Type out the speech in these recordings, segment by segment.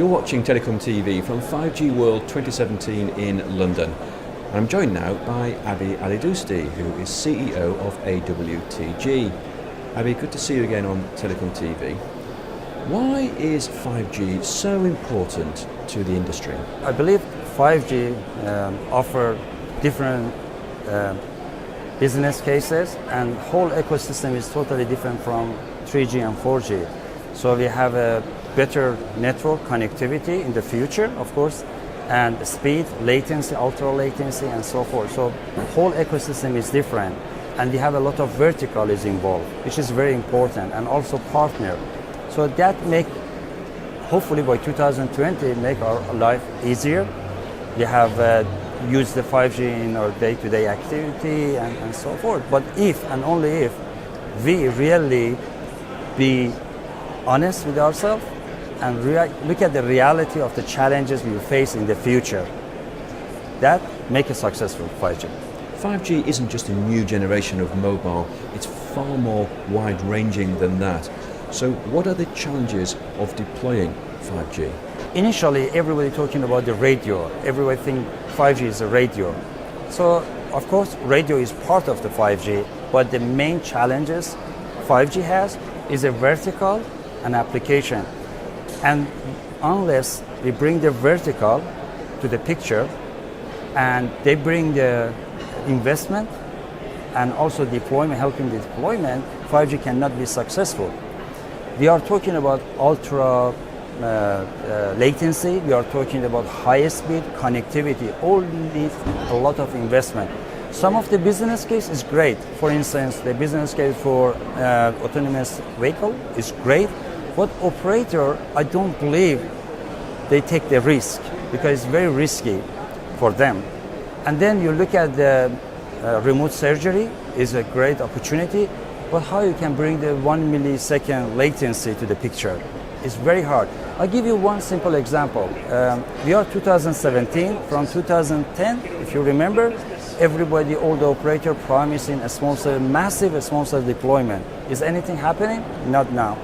You're watching Telecom TV from 5G World 2017 in London. I'm joined now by Abi Ali-Dosti, who is CEO of AWTG. Abi, good to see you again on Telecom TV. Why is 5G so important to the industry? I believe 5G offer different business cases, and whole ecosystem is totally different from 3G and 4G. So we have a better network connectivity in the future, of course, and speed, latency, ultra latency, and so forth. So the whole ecosystem is different, and we have a lot of verticals involved, which is very important, and also partner. So that make, hopefully by 2020, make our life easier. We have used the 5G in our day-to-day activity and so forth. But if and only if we really be honest with ourselves and look at the reality of the challenges we will face in the future, that make a successful 5G. 5G isn't just a new generation of mobile, it's far more wide-ranging than that. So what are the challenges of deploying 5G? Initially, everybody talking about the radio. Everybody think 5G is a radio. So, of course, radio is part of the 5G, but the main challenges 5G has is a vertical and application. And unless we bring the vertical to the picture and they bring the investment and also deployment, helping the deployment, 5G cannot be successful. We are talking about ultra latency, we are talking about high speed connectivity, all need a lot of investment. Some of the business case is great. For instance, the business case for autonomous vehicle is great, but operator, I don't believe they take the risk because it's very risky for them. And then you look at the remote surgery is a great opportunity, but how you can bring the 1 millisecond latency to the picture? It's very hard. I'll give you one simple example. We are 2017, from 2010, if you remember, everybody, all the operator promising a small cell, massive small cell deployment. Is anything happening? Not now.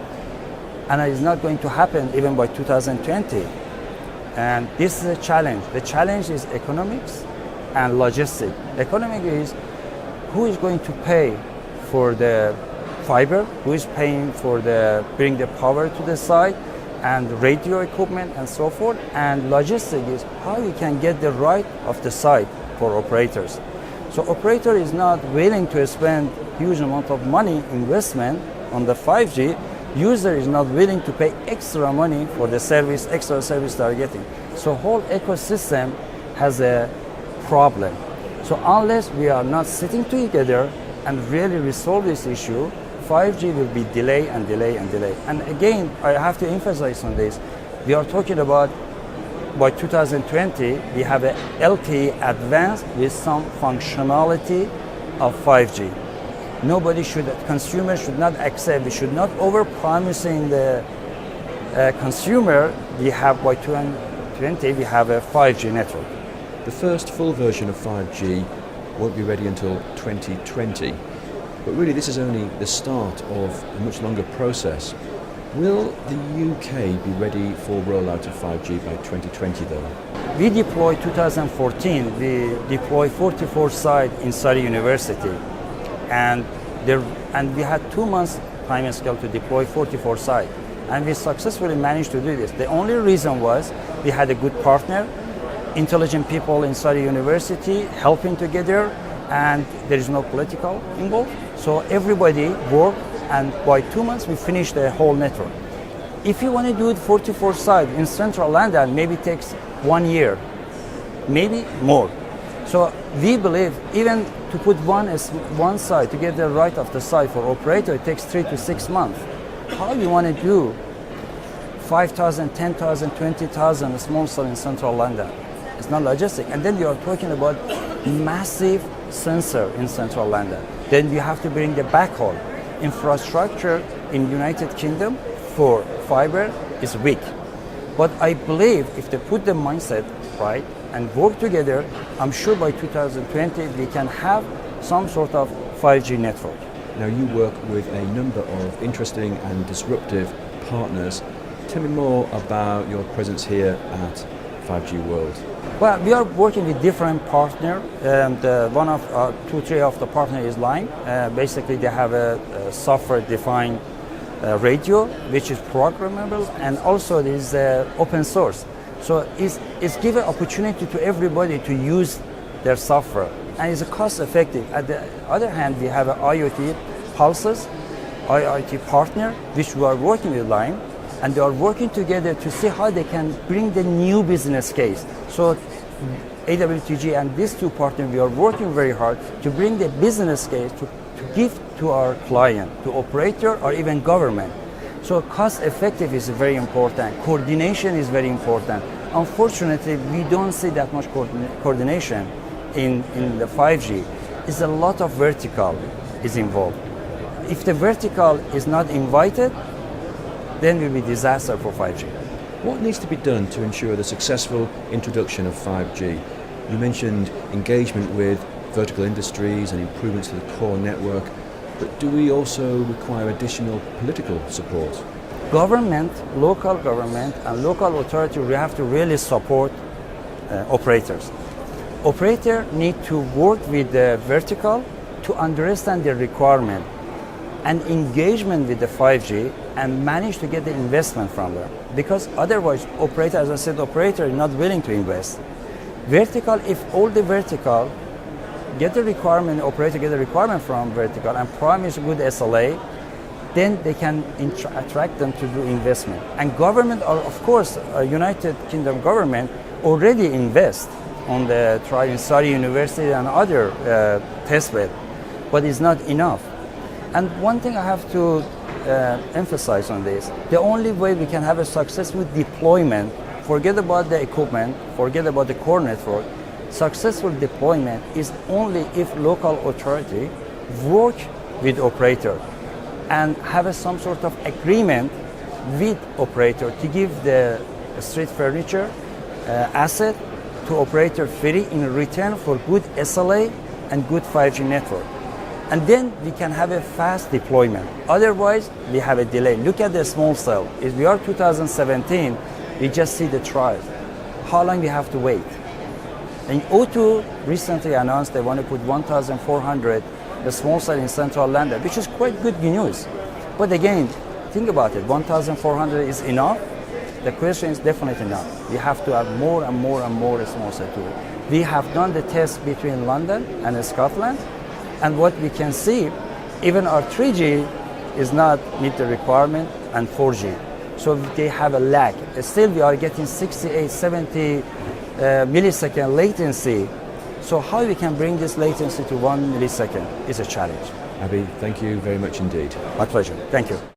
And it's not going to happen even by 2020. And this is a challenge. The challenge is economics and logistics. Economic is who is going to pay for the fiber, who is paying for bring the power to the site, and radio equipment and so forth. And logistics is how you can get the right of the site for operators. So operator is not willing to spend huge amount of money investment on the 5G. User is not willing to pay extra money for the service, extra service they are getting. So whole ecosystem has a problem. So unless we are not sitting together and really resolve this issue, 5G will be delay and delay and delay. And again, I have to emphasize on this. We are talking about by 2020, we have a LTE advanced with some functionality of 5G. Consumer should not accept, we should not over-promising the consumer. We have by 2020, we have a 5G network. The first full version of 5G won't be ready until 2020. But really, this is only the start of a much longer process. Will the UK be ready for rollout of 5G by 2020 though? We deployed 2014, we deployed 44 sites in Surrey University. And we had 2 months time scale to deploy 44 sites. And we successfully managed to do this. The only reason was we had a good partner, intelligent people in Surrey University helping together, and there is no political involved. So everybody worked, and by 2 months we finished the whole network. If you want to do it 44 sites in central London, maybe it takes 1 year, maybe more. So we believe even to put one site, to get the right of the site for operator, it takes 3 to 6 months. How you want to do 5,000, 10,000, 20,000 small cell in central London? It's not logistic. And then you are talking about massive sensor in central London. Then you have to bring the backhaul. Infrastructure in United Kingdom for fiber is weak. But I believe if they put the mindset right and work together, I'm sure by 2020 we can have some sort of 5G network. Now you work with a number of interesting and disruptive partners. tell me more about your presence here at 5G World. Well, we are working with different partners, and one of two, three of the partners is Line. Basically, they have a software-defined radio, which is programmable, and also it is open source. So it's given opportunity to everybody to use their software, and it's cost-effective. At the other hand, we have an IoT Pulses, IoT partner, which we are working with Line, and they are working together to see how they can bring the new business case. So AWTG and these two partners, we are working very hard to bring the business case to give to our client, to operator or even government. So cost effective is very important. Coordination is very important. Unfortunately, we don't see that much coordination in the 5G. It's a lot of vertical is involved. If the vertical is not invited, then it will be disaster for 5G. What needs to be done to ensure the successful introduction of 5G? You mentioned engagement with vertical industries and improvements to the core network, but do we also require additional political support? Government, local government and local authority, we have to really support operators. Operators need to work with the vertical to understand the requirement and engagement with the 5G and manage to get the investment from them. Because otherwise, operator, as I said, operator is not willing to invest. Vertical, if all the vertical get the requirement, operator get the requirement from vertical and promise good SLA, then they can attract them to do investment. And government, of course, United Kingdom government already invest on the in Saudi University and other test bed, but it's not enough. And one thing I have to emphasize on this, the only way we can have a successful deployment, forget about the equipment, forget about the core network, successful deployment is only if local authority work with operator and have some sort of agreement with operator to give the street furniture asset to operator free in return for good SLA and good 5G network. And then we can have a fast deployment. Otherwise, we have a delay. Look at the small cell. If we are 2017, we just see the trial. How long we have to wait? And O2 recently announced they want to put 1,400 the small cell in central London, which is quite good news. But again, think about it. 1,400 is enough? The question is definitely not. We have to have more and more and more small cell too. We have done the test between London and Scotland, and what we can see, even our 3G is not meet the requirement, and 4G. So they have a lag. Still, we are getting 68, 70 millisecond latency. So how we can bring this latency to 1 millisecond is a challenge. Abi, thank you very much indeed. My pleasure. Thank you.